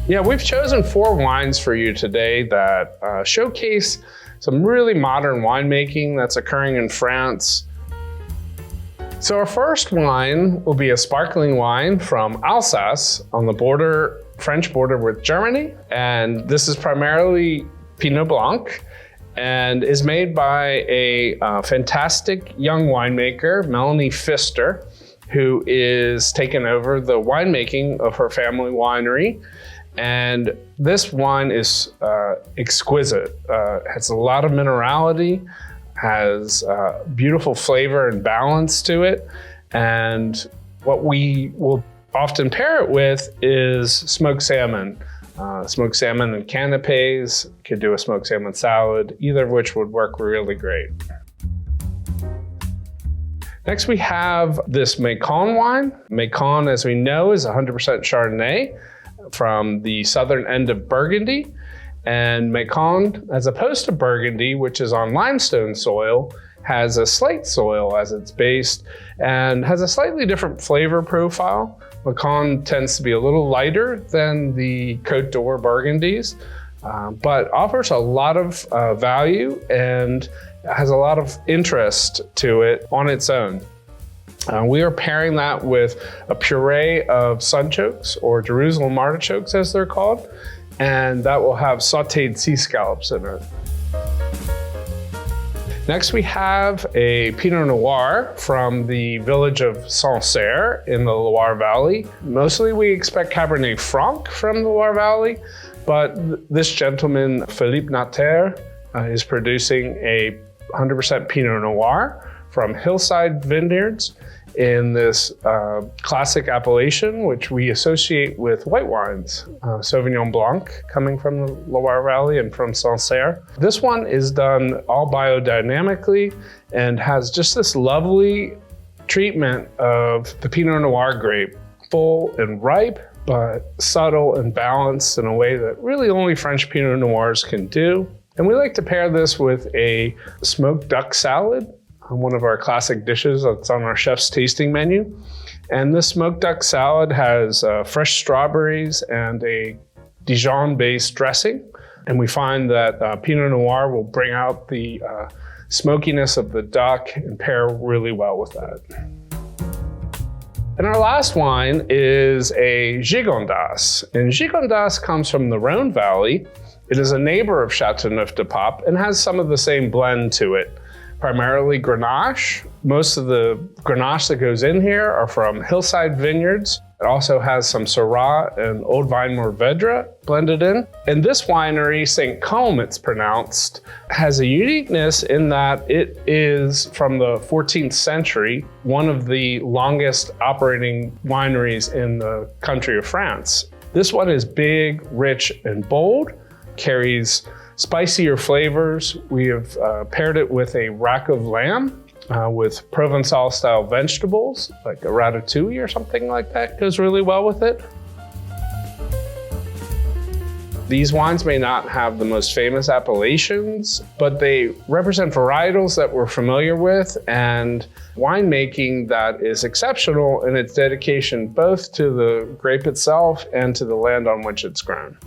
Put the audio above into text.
Yeah, we've chosen 4 wines for you today that showcase some really modern winemaking that's occurring in France. So our first wine will be a sparkling wine from Alsace on the French border with Germany. And this is primarily Pinot Blanc and is made by a fantastic young winemaker, Melanie Pfister, who is taking over the winemaking of her family winery. And this wine is exquisite. Has a lot of minerality, has beautiful flavor and balance to it. And what we will often pair it with is smoked salmon. Smoked salmon and canapes, could do a smoked salmon salad, either of which would work really great. Next we have this Macon wine. Macon, as we know, is 100% Chardonnay from the southern end of Burgundy. And Macon, as opposed to Burgundy, which is on limestone soil, has a slate soil as its base and has a slightly different flavor profile. Macon tends to be a little lighter than the Côte d'Or Burgundies, but offers a lot of value and has a lot of interest to it on its own. We are pairing that with a puree of sunchokes, or Jerusalem artichokes as they're called, and that will have sauteed sea scallops in it. Next we have a Pinot Noir from the village of Sancerre in the Loire Valley. Mostly we expect Cabernet Franc from the Loire Valley, but this gentleman, Philippe Natter, is producing a 100% Pinot Noir from Hillside Vineyards in this classic appellation, which we associate with white wines, Sauvignon Blanc, coming from the Loire Valley and from Sancerre. This one is done all biodynamically and has just this lovely treatment of the Pinot Noir grape, full and ripe, but subtle and balanced in a way that really only French Pinot Noirs can do. And we like to pair this with a smoked duck salad, one of our classic dishes that's on our chef's tasting menu. And this smoked duck salad has fresh strawberries and a Dijon-based dressing. And we find that Pinot Noir will bring out the smokiness of the duck and pair really well with that. And our last wine is a Gigondas. And Gigondas comes from the Rhone Valley. It is a neighbor of Châteauneuf-du-Pape and has some of the same blend to it. Primarily Grenache. Most of the Grenache that goes in here are from Hillside Vineyards. It also has some Syrah and Old Vine Mourvedre blended in. And this winery, St. Côme it's pronounced, has a uniqueness in that it is from the 14th century, one of the longest operating wineries in the country of France. This one is big, rich, and bold, carries spicier flavors. We have paired it with a rack of lamb with Provençal style vegetables, like a ratatouille or something like that goes really well with it. These wines may not have the most famous appellations, but they represent varietals that we're familiar with and winemaking that is exceptional in its dedication both to the grape itself and to the land on which it's grown.